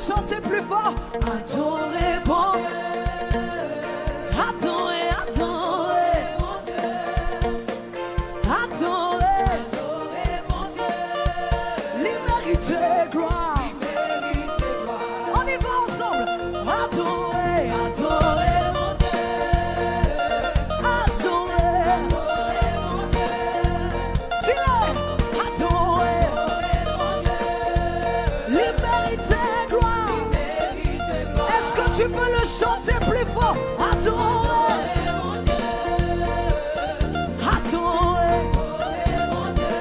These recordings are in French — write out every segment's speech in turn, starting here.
chanter plus fort. Adorez bon Dieu. Adorez, adorez mon Dieu. Adorez, adorez mon Dieu. Il mérite gloire. On y va ensemble. Adorez, adorez mon Dieu. Adorez, adorez mon Dieu. Dis-le. Adorez, adorez mon Dieu. Il mérite gloire. Est-ce que tu peux le chanter plus fort? Adorez mon Dieu. Adorez mon Dieu.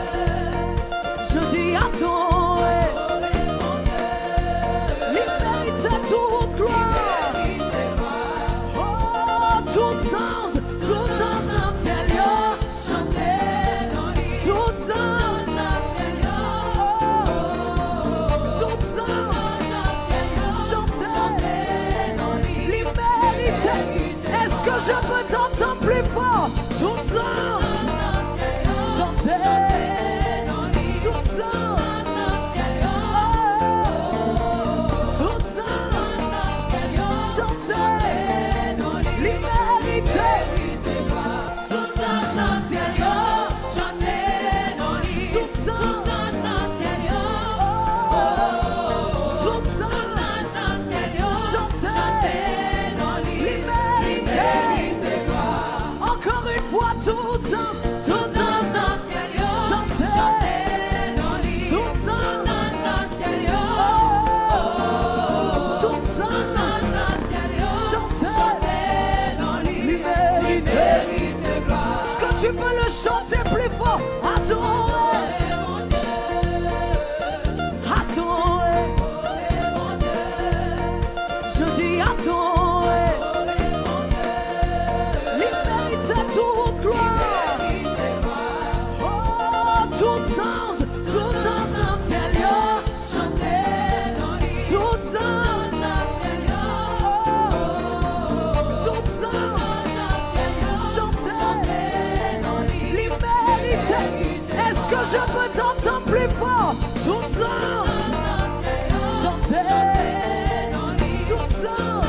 Je dis adorez. Il mérite toute gloire. Oh, tout ange dans le ciel, chantez dans lui. Tout ange dans le ciel, tout ange chantez dans lui. Il mérite. Est-ce que je peux t'entendre plus fort? Tout ange chantez. Tout ange. Encore une fois, tout ange dans le ciel, chantez dans lui. Tout ange dans le ciel, tout ange dans le ciel, chantez dans lui. Il mérite gloire. Est-ce que tu peux le chanter plus fort? Adorez mon Dieu. Adorez mon Dieu. Je dis adorez. Toute gloire. Oh, tout ange dans le ciel, chantez dans lui. Tout ange dans le ciel, tout ange dans le ciel, chantez dans lui. Il mérite. Est-ce que je peux t'entendre plus fort? Tout ange chantez dans lui. Tout ange.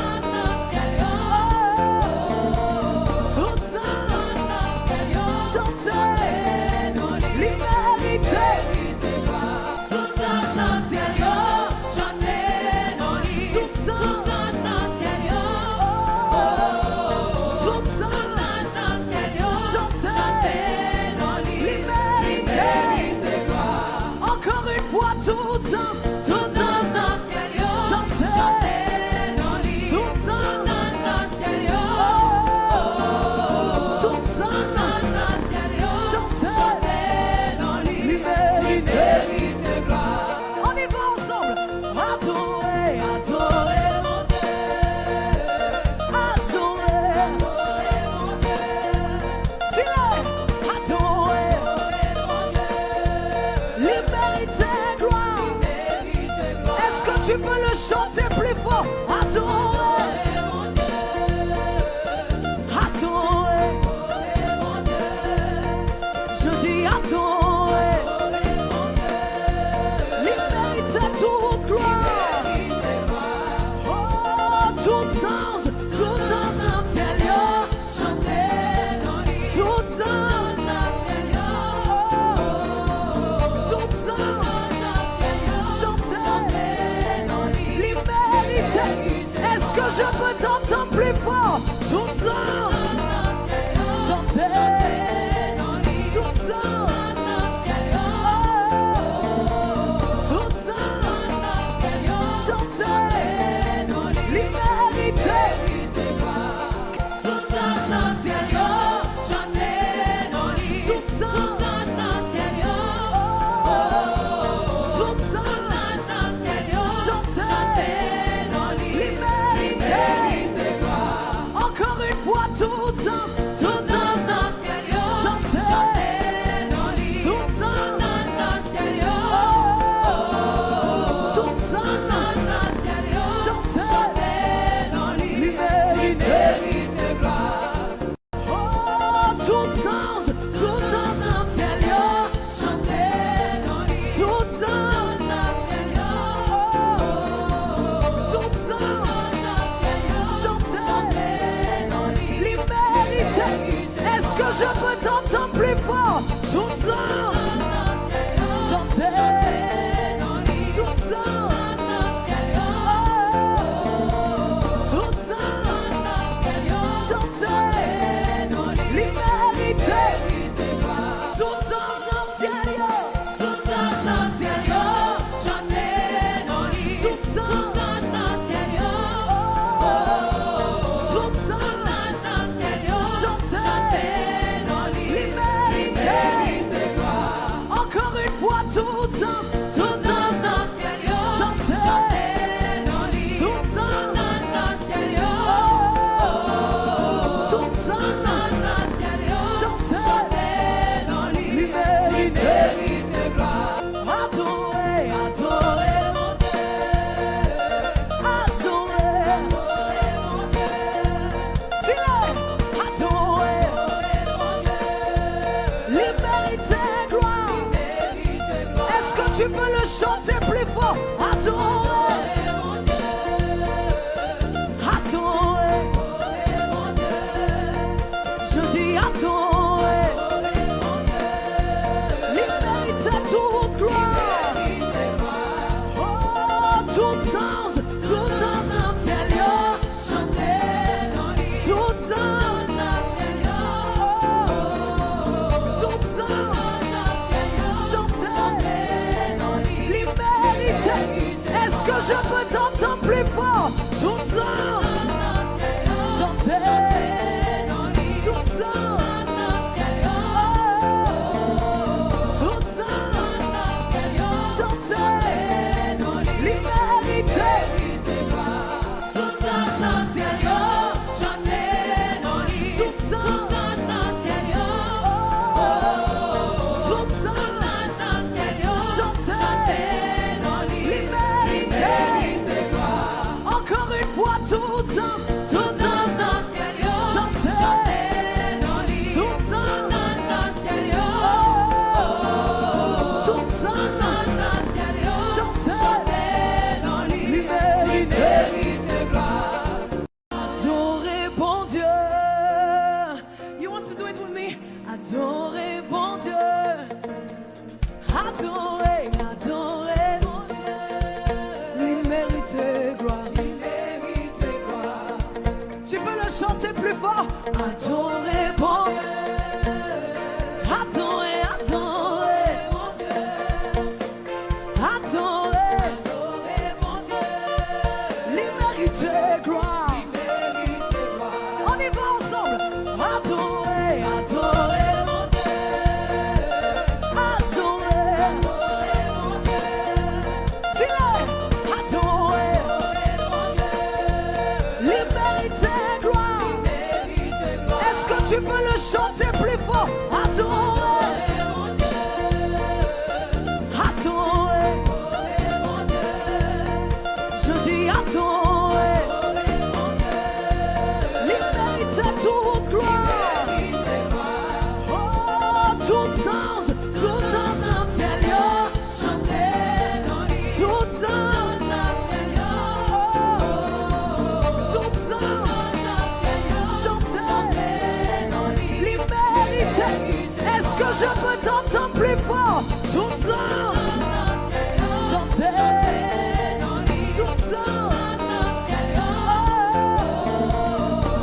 Encore une fois, tout ange dans le ciel, chantez dans lui. Tout ange dans le ciel, tout ange dans le ciel, chantez dans lui. Il mérite gloire. On y va ensemble. Adorez, adorez mon Dieu. Adorez, adorez mon Dieu. Dis-le. Adorez mon Dieu. Il mérite gloire. Est-ce que tu peux le chanter plus fort? Adorez mon Dieu. Adorez mon Dieu. Je dis adorez. Il mérite toute gloire. Oh, tout ange dans le ciel, chantez dans lui. Tout ange dans le ciel, tout ange dans le ciel, chantez dans lui. Il mérite. Est-ce que je peux t'entendre plus fort? Tout ange chantez dans lui. Tout ange. Encore une fois, tout ange dans le ciel, chantez dans lui. Tout ange dans le ciel, tout ange dans le ciel, chantez dans lui. Il mérite gloire. Oh, tout ange dans le ciel, chantez dans lui. Tout ange dans le ciel, je peux t'entendre plus fort? Tout ange, chantez. Tout ange, tout ange, chantez. L'immérité. Tout ange dans le ciel, tout ange dans le ciel, chantez nos livres. Tout ange dans le ciel, tout ange dans le ciel, chantez nos livres. L'immérité. Encore une fois, tout ange dans le ciel, chantez nos livres. Tout ange dans le ciel, tout ange dans le ciel, chantez nos livres. L'immérité. Adorez, adorez mon Dieu. Adorez, adorez mon Dieu. Dis-le, adorez mon Dieu. L'immérité, gloire. Est-ce que tu peux le chanter plus fort? Adorez mon Dieu. Adorez mon Dieu. Je dis adorez. L'immérité, toute gloire. Oh, tout ange dans le ciel, chantez nos livres. Tout ange dans le ciel, tout ange dans le ciel, chantez nos livres. L'immérité. Est-ce que je peux t'entendre plus fort? Tout ange, chantez. Tout ange, tout ange, chantez. L'immérité. Tout ange dans le ciel, chantez nos livres. Tout ange dans le ciel, tout ange dans le ciel, chantez nos livres. L'immérité. Encore une fois, tout ange dans le ciel, chantez nos livres. Tout ange dans le ciel, tout ange dans le ciel, chantez nos livres. L'immérité. Adorez bon Dieu. You want to do it with me? Adorez bon Dieu. Adorez, adorez bon Dieu. L'immérité, gloire. L'immérité, gloire. Tu peux le chanter plus fort? Adorez bon Dieu. Adorez, adorez mon Dieu. Adorez, adorez mon Dieu. L'immérité, gloire. On y va ensemble. Adorez, adorez mon Dieu. Adorez, adorez mon Dieu. Dis-le, adorez mon Dieu. L'immérité, gloire. Est-ce que tu peux le chanter plus fort? Adorez mon Dieu. Adorez mon Dieu. Je dis adorez. L'immérité, toute gloire. Oh, tout ange dans le ciel, chantez nos livres. Tout ange dans le ciel, tout ange dans le ciel, chantez nos livres. L'immérité. Est-ce que je peux t'entendre plus fort? Tout ange, chantez. Tout ange,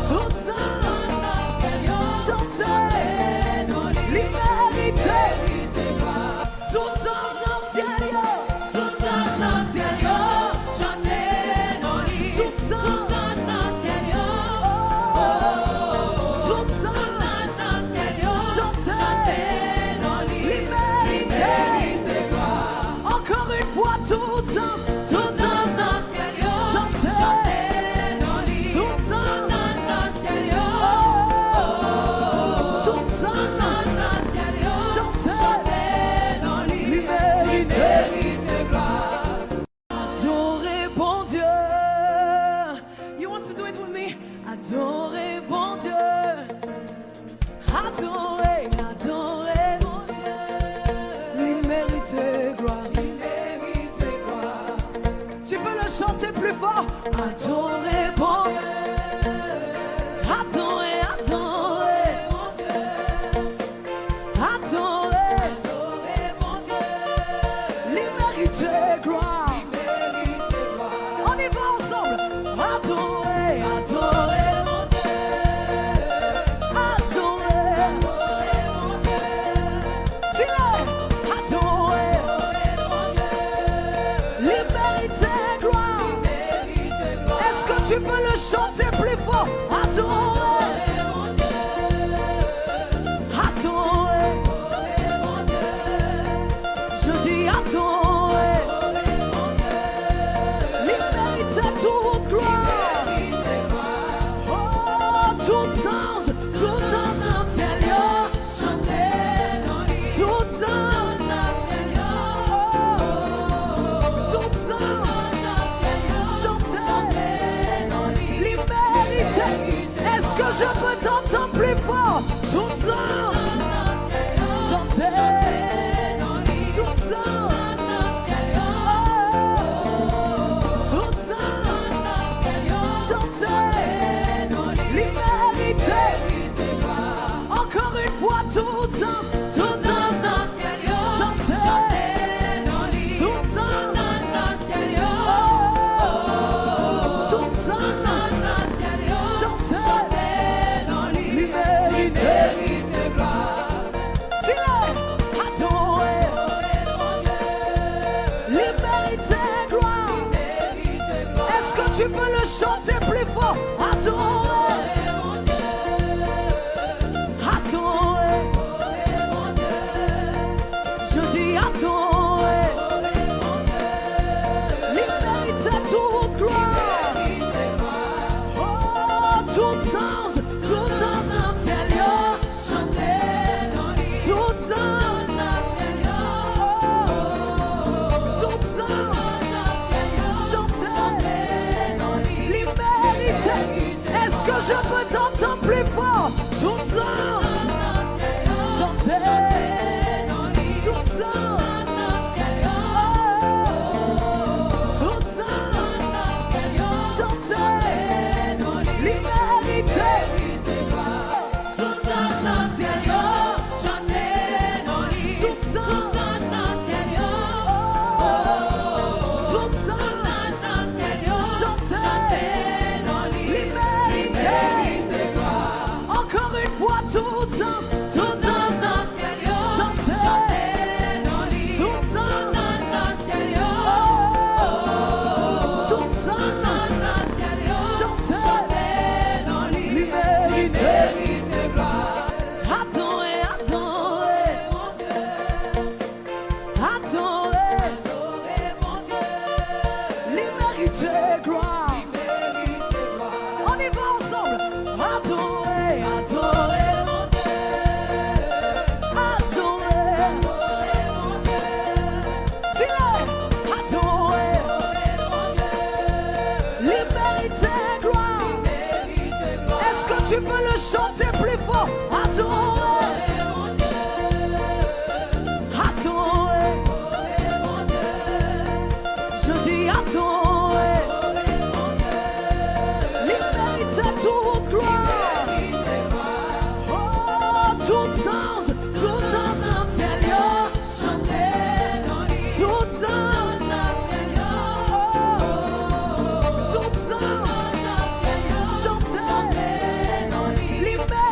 tout ange, chantez. L'immérité. Tout ange dans le ciel, tout ange dans le ciel, chantez nos livres. Tout ange dans le ciel, tout ange dans le ciel, chantez nos livres. L'immérité. Encore une fois, tout ange dans le ciel, chantez nos livres. Tout ange dans le ciel, tout ange dans le ciel, chantez nos livres. L'immérité. Adorez bon Dieu. You want to do it with me? Adorez bon Dieu. Adorez, adorez bon Dieu. L'immérité, gloire. L'immérité, gloire. Tu peux le chanter plus fort? Adorez bon Dieu. Adorez, adorez mon Dieu. y va ensemble. Adorer, adorer mon Dieu. Adorer, adorer mon Dieu. Dis-le, adorer, adorer mon Dieu. Il mérite gloire. Est-ce que tu peux le chanter plus fort? Adorer mon Dieu. Adorer mon Dieu. Je dis adorer mon Dieu. Il mérite toute gloire. Oh, tout ange dans le ciel, chantez dans lui. Tout ange dans le ciel, tout ange chantez dans lui. Il mérite. Est-ce que je peux t'entendre plus fort? Tout ange chantez dans lui. Tout ange tout ange chantez dans lui. Il mérite. Encore une fois, tout ange dans le ciel, chantez dans lui. Tout ange dans le ciel, tout ange dans le ciel, chantez dans lui. Il mérite gloire. Dis-le, adorer mon Dieu. Il mérite gloire. Est-ce que tu peux le chanter plus fort? Adorer mon Dieu. Adorer mon Dieu. Je dis adorer mon Dieu. Il mérite toute gloire. Oh, tout ange dans le ciel, chantez dans lui. Tout ange dans le ciel, tout ange chantez dans lui. Il mérite. Est-ce que je peux t'entendre plus fort? Tout ange chantez dans lui. Tout ange tout ange chantez dans lui. Il mérite. Tout ange dans le ciel, chantez dans lui. Tout ange dans le ciel, tout ange dans le ciel, chantez dans lui. Il mérite. Encore une fois, tout ange dans le ciel, chantez dans lui. Tout ange dans le ciel, tout ange dans le ciel, chantez dans lui. Il mérite gloire. Adorer, adorer mon Dieu. Adorer, adorer mon Dieu. Il mérite gloire. On y va ensemble. Adorer, adorer mon Dieu. Adorer, adorer mon Dieu. Dis-le, adorer mon Dieu. Il mérite gloire. Est-ce que tu peux le chanter plus fort? Adorer mon Dieu. Adorer mon Dieu. Je dis adorer mon Dieu. Il mérite toute gloire. Oh, tout ange dans le ciel, chantez dans lui. Tout ange dans le ciel, tout ange chantez dans lui. Il mérite.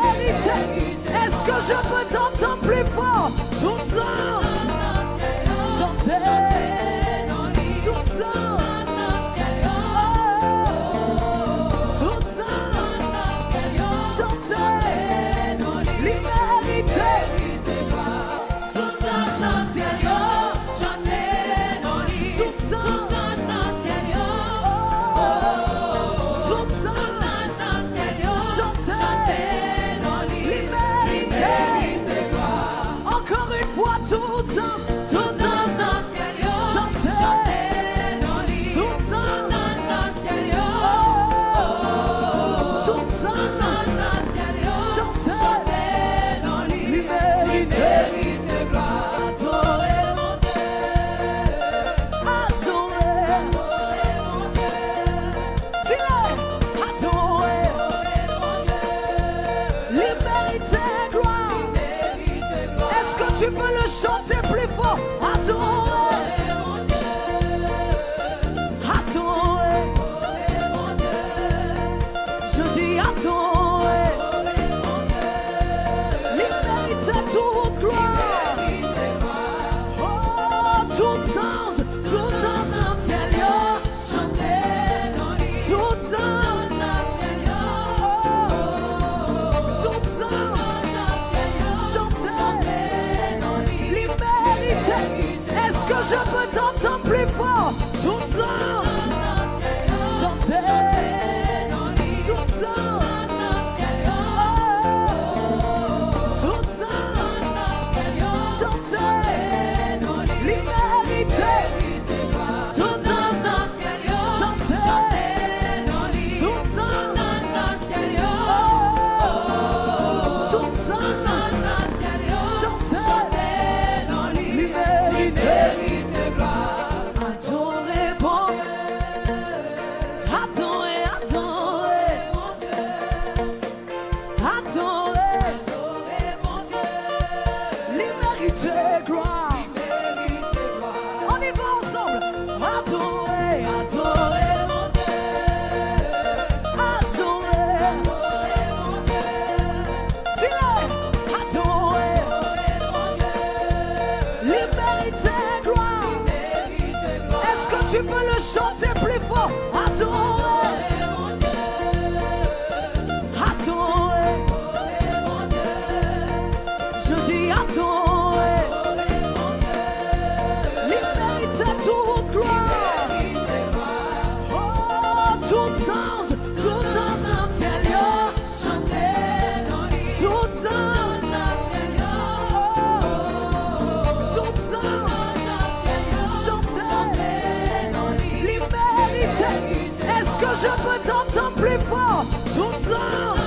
je peux t'entendre plus fort? Tout ange,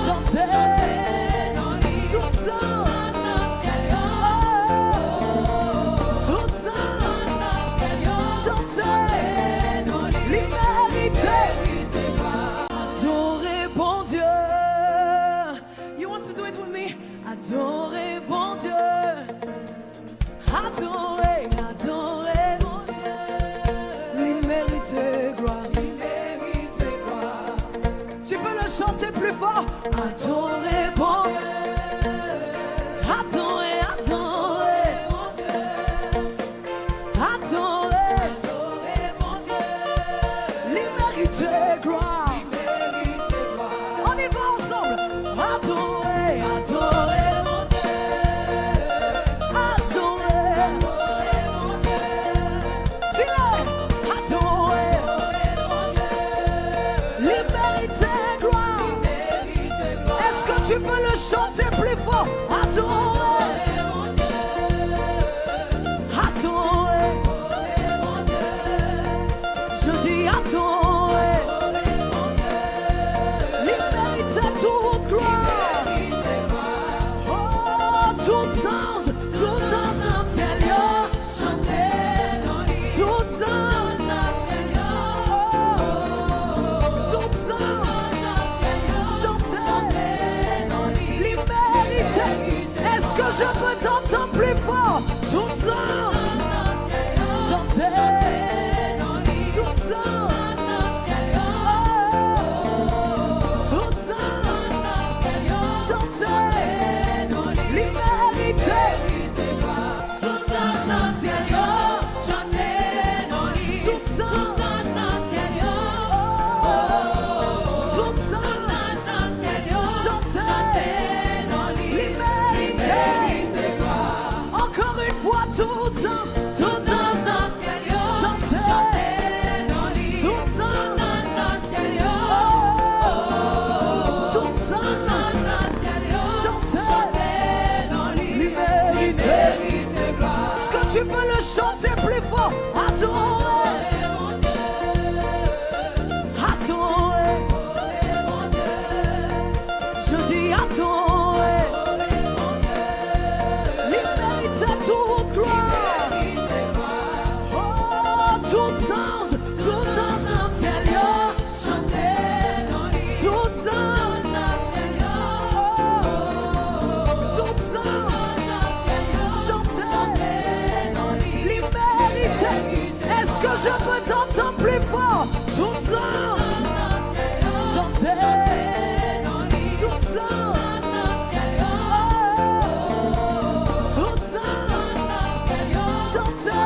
chantez. Tout ange, tout ange, chantez. L'immérité. Adorez bon Dieu. You want to do it with me? Adorez bon Dieu. Adorez, adorez mon Dieu. L'immérité gloire, l'immérité gloire. Tu peux le chanter plus fort. Adorez bon Dieu. Adorez, adorez mon Dieu. Adorez, adorez mon Dieu. L'immérité gloire, l'immérité gloire. On y va ensemble. Adorez, adorez mon Dieu. Adorez, adorez mon Dieu. Dis-le. Adorez, adorez mon Dieu. L'immérité gloire, l'immérité gloire. Est-ce que tu peux le chanter plus fort? Adorez mon Dieu. Adorez mon Dieu. Je dis adorez mon Dieu. L'immérité toute gloire. Oh, tout ange dans le ciel, chantez dans l'île. Tout ange dans le ciel, tout ange dans le ciel, chantez dans l'île. L'immérité. Est-ce que je peux t'entendre plus fort? Tout ange dans le ciel, chantez dans l'île. Tout ange dans le ciel, tout ange dans le ciel, chantez dans l'île. L'immérité. Tout ange dans le ciel, chantez dans l'île. Tout ange dans le ciel, tout ange dans le ciel, chantez dans l'île. L'immérité. Encore une fois, tout ange dans le ciel, chantez dans l'île. Tout ange dans le ciel, tout ange dans le ciel, chantez dans l'île. L'immérité. Est-ce que tu peux le chanter plus fort? Adorez mon Dieu. Adorez mon Dieu. Je dis adorez mon Dieu. L'immérité toute gloire. Oh, tout ange dans le ciel, chantez dans l'île. Tout ange dans le ciel, tout ange dans le ciel, chantez dans l'île. L'immérité. Est-ce que je peux t'entendre plus fort? Tout ange, chantez dans l'île. Tout ange dans le ciel, tout ange dans le ciel, chantez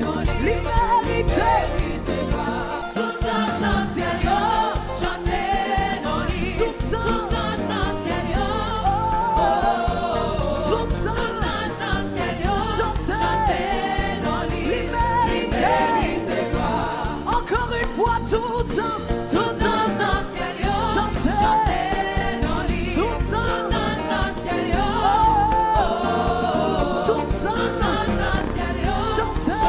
dans l'île. L'immérité. Tout ange dans le ciel, chantez dans l'île. Tout ange dans le ciel, tout ange dans le ciel, chantez dans l'île. L'immérité. Encore une fois, tout ange dans le ciel, chantez dans l'île. Tout ange dans le ciel, tout ange dans le ciel, chantez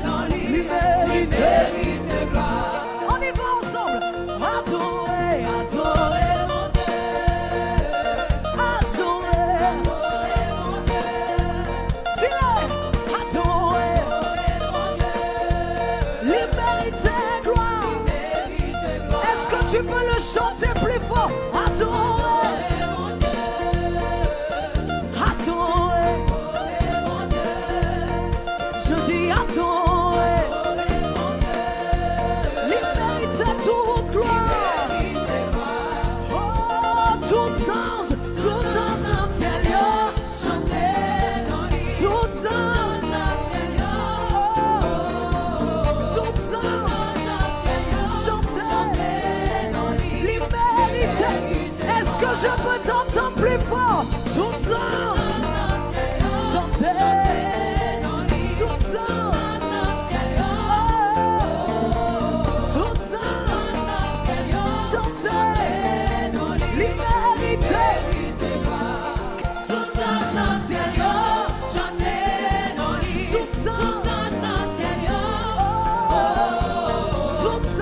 dans l'île. L'immérité. On y va ensemble. Adorez, adorez mon Dieu. Adorez, adorez mon Dieu. Dis-le. Adorez mon Dieu. L'immérité gloire. Est-ce que tu peux le chanter plus fort? Adorez mon Dieu. Adorez mon Dieu. Je dis adorez mon Dieu. L'immérité toute gloire. Oh, tout ange dans le ciel, chantez dans l'île. Tout ange dans le ciel, tout ange dans le ciel, chantez dans l'île. L'immérité. Est-ce que je peux t'entendre plus fort? Tout ange, chantez dans l'île. Tout ange dans le ciel, tout ange dans le ciel, chantez dans l'île. L'immérité. Tout ange dans le ciel, chantez dans l'île. Tout ange dans le ciel, tout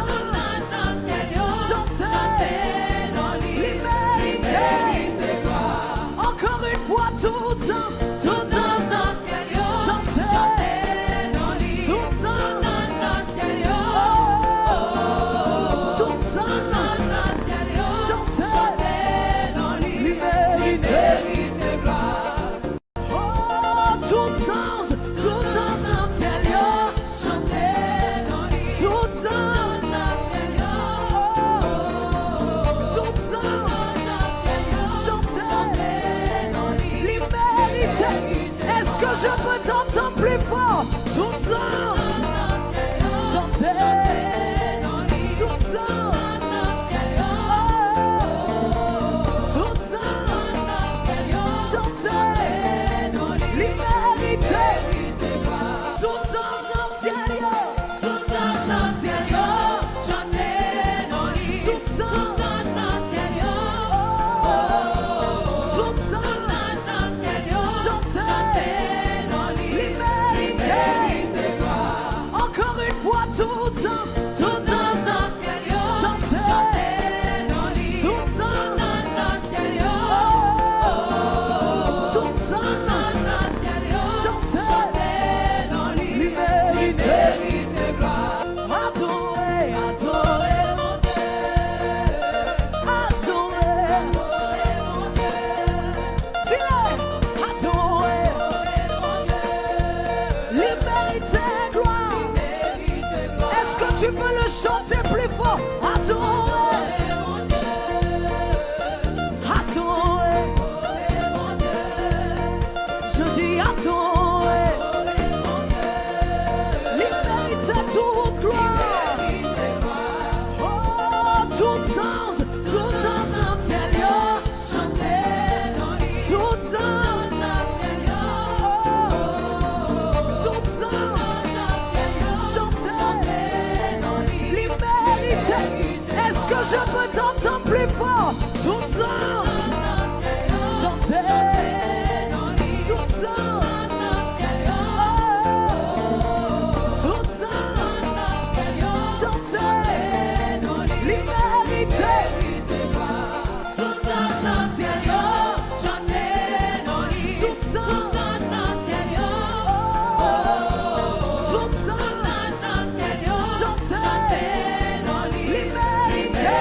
je peux t'entendre plus fort? Tout ange, chantez. Tout ange, tout ange, chantez. L'immunité. Tout ange dans le ciel, tout ange dans le ciel, chantez. Tout ange dans le ciel, tout ange dans le ciel, chantez. L'immunité. Encore une fois, tout ange dans le ciel, chantez. Tout ange dans le ciel, tout ange dans le ciel, chantez. L'immunité. Adorez, adorez mon Dieu. Adorez, adorez mon Dieu. Dis-le, adorez mon Dieu. L'immunité, gloire. Est-ce que tu peux le chanter plus fort? Adorez mon Dieu. Adorez mon Dieu. Je dis adorez. L'immunité, toute gloire. Oh, tout ange dans le ciel, chantez. Tout ange dans le ciel, tout ange, chantez. L'immunité. Est-ce que je peux t'entendre plus fort? Tout ange, chantez. Tout ange, tout ange, chantez. L'immunité. Tout ange dans le ciel, chantez. Tout ange dans le ciel, tout ange dans le ciel, chantez. L'immunité.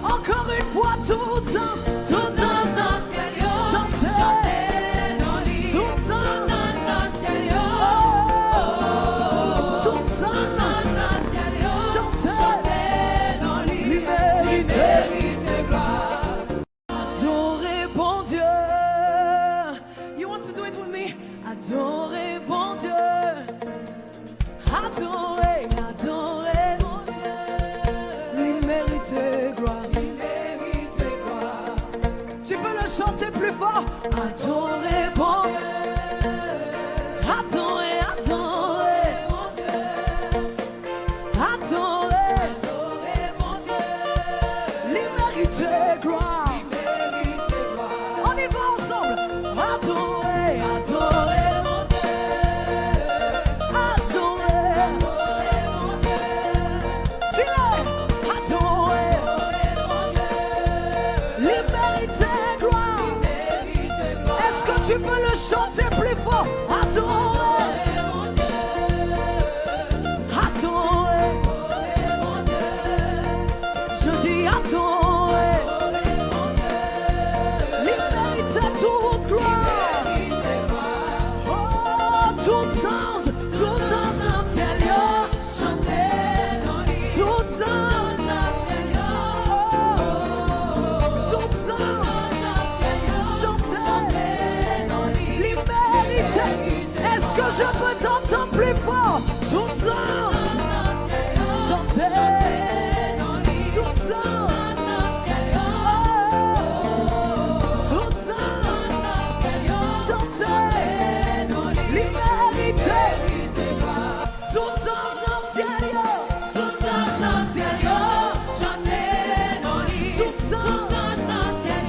Encore une fois, tout ange dans le ciel, chantez. Tout ange dans le ciel, tout ange dans le ciel, chantez. L'immunité. Adorez bon Dieu. You want to do it with me? Adorez bon Dieu. Adorez, adorez bon Dieu. L'immunité, gloire. Tu peux le chanter plus fort. Adorez bon Dieu. Adorez, adorez mon Dieu. Adorez, adorez mon Dieu. L'immunité, gloire. On y va ensemble. Adorez, adorez mon Dieu. Adorez, adorez mon Dieu. Dis-le. Adorez, adorez mon Dieu. L'immunité, gloire. Est-ce que tu peux le chanter plus fort? Adorez mon Dieu. Adorez mon Dieu. Je dis adorez mon Dieu. L'immunité, toute gloire. Oh, tout ange dans le ciel, chantez. Tout ange dans le ciel, tout ange dans le ciel, chantez. L'immunité. Est-ce que je peux t'entendre plus fort? Tout ange, chantez. Tout ange, tout ange, chantez. L'immunité. Tout ange dans le ciel, tout ange dans le ciel, chantez. Tout ange dans le ciel,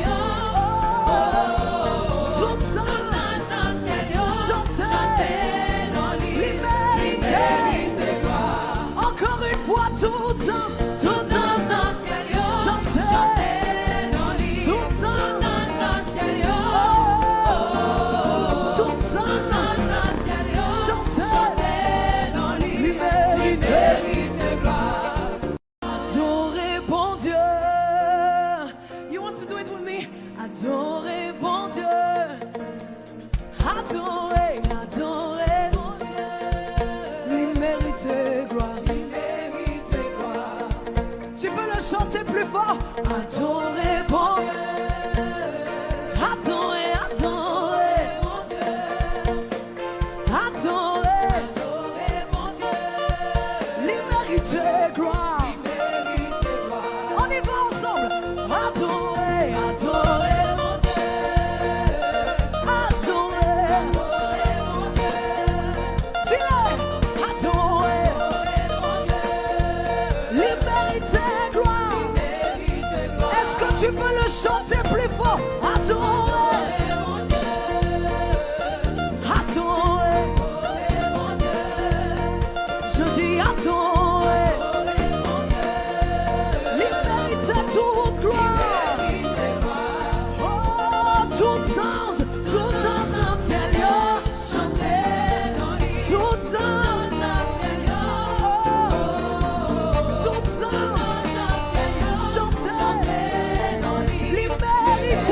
tout ange dans le ciel, chantez. L'immunité. Encore une fois, tout ange dans le ciel, chantez. Tout ange dans le ciel, tout ange dans le ciel, chantez. L'immunité. Adorez bon Dieu. You want to do it with me? Adorez bon Dieu. Adorez, adorez bon Dieu. L'immunité, gloire. Tu peux le chanter plus fort. Adorez bon Dieu. Adorez, adorez mon Dieu. méritez gloire. On y va ensemble. Adorez, adorez mon Dieu. Adorez, mon Dieu. Dis-le, adorez mon Dieu. Il méritez gloire. Est-ce que tu peux le chanter plus fort? Adorez mon Dieu. Adorez mon Dieu. Je dis adorez. Il mérite toute gloire. Oh, tout ange dans le Seigneur, chantez dans lui. Tout ange dans le Seigneur, tout ange dans le Seigneur, chantez dans lui. Il mérite.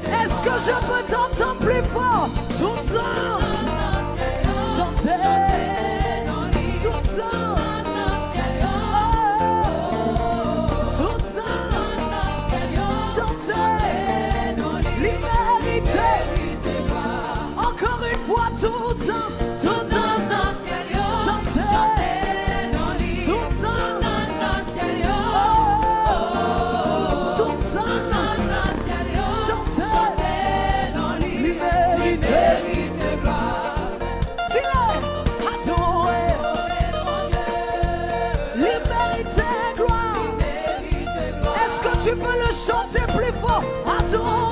Est-ce que je peux t'entendre plus fort? Tout ange chantez dans lui. Tout ange. Encore une fois, tout ange dans le ciel, chantez dans lui. Tout ange dans le ciel, tout ange dans le ciel, chantez dans lui. L'humanité, dis-le, adorez mon Dieu. L'humanité, gloire. Est-ce que tu peux le chanter plus fort? Adorez.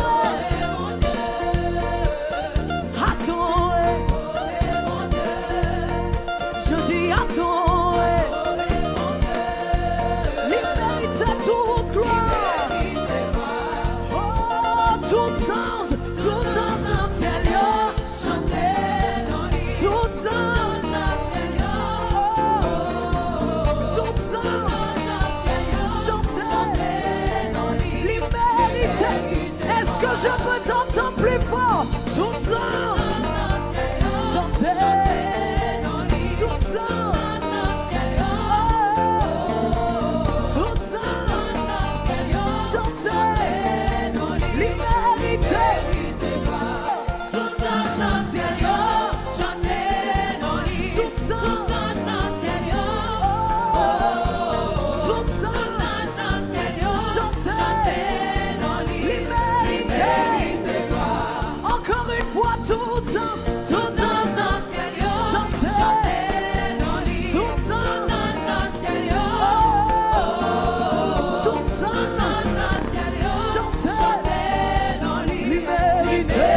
Je peux t'entendre plus fort. Tout ange, chantez. Tout ange, tout ange, chantez. L'humanité. Tout ange dans le ciel, chantez dans lui. Tout ange dans le ciel, tout ange dans le ciel, chantez. Encore une fois, tout ange dans le ciel, chantez dans lui. Tout ange dans le ciel, tout ange dans le ciel, chantez dans lui. L'humanité,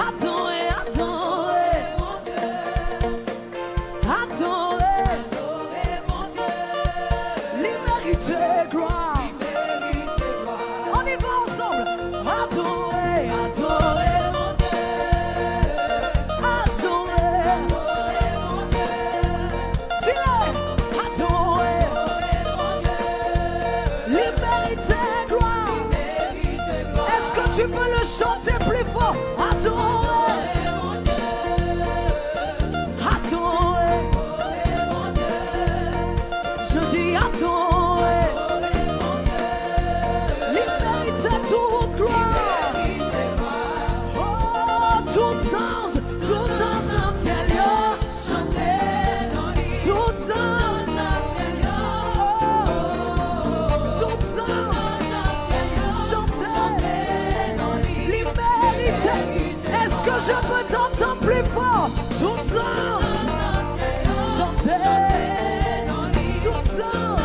adorez, adorez mon Dieu. Adorez mon Dieu. L'humanité, gloire. On y va ensemble. Adorez, adorez mon Dieu. Adorez mon Dieu. Dis-le, adorez mon Dieu. L'humanité, gloire. Est-ce que tu peux le chanter plus fort? Adorez mon Dieu. Adorez mon Dieu. Je dis adorez. Toute gloire. Oh, tout ange dans le ciel, chantez dans lui. Tout ange dans le ciel, tout ange dans le ciel, chantez dans lui. L'humanité. Est-ce que je peux t'entendre plus fort? Tout ange chantez dans lui. Tout ange.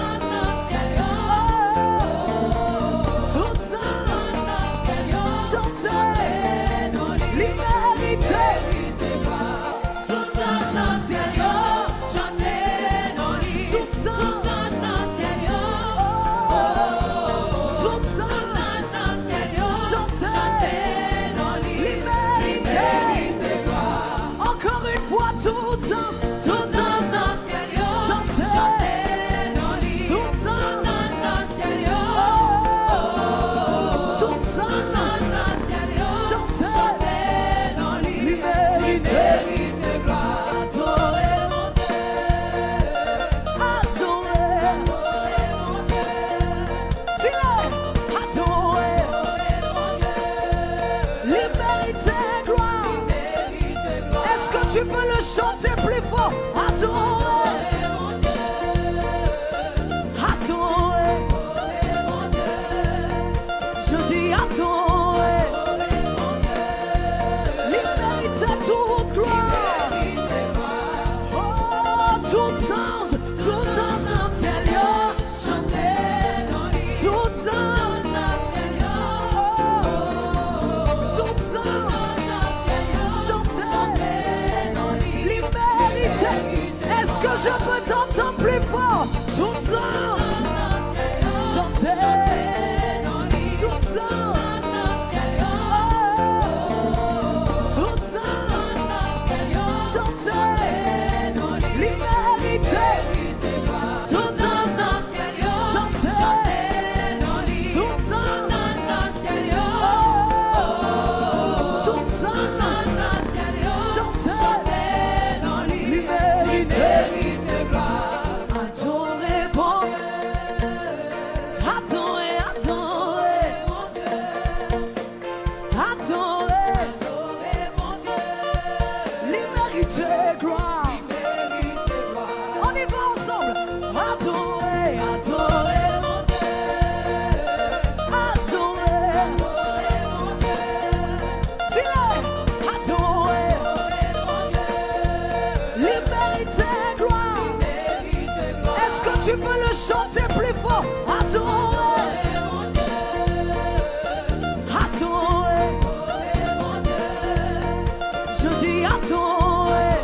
L'humanité. Tout ange dans le ciel, chantez dans lui. Tout ange dans le ciel, tout ange dans le ciel, chantez dans lui. L'humanité. Encore une fois, tout ange dans le ciel, chantez dans lui. Tout ange dans le ciel, tout ange dans le ciel, chantez dans lui. L'humanité. Adorez mon Dieu. Adorez mon Dieu. Dis-le, adorez mon Dieu. L'humanité, gloire. Est-ce que tu peux le chanter plus fort? Adorez mon Dieu. ange dans le ciel, yo, chantez dans lui. Tout ange dans le ciel, yo, tout ange, chantez dans lui. L'immérité, est-ce que je peux t'entendre plus fort? Tout ange, chantez dans lui. Tout ange. Tu peux le chanter plus fort. Adorez, adorez. Je dis adorez.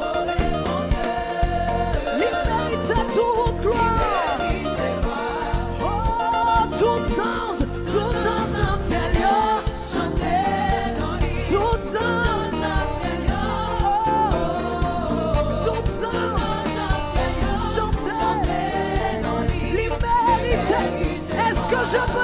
Il mérite toute gloire. Oh, tout ange dans le ciel, yo, chantez dans lui. Tout ange dans le ciel, yo, tout ange, chantez. Est-ce que je peux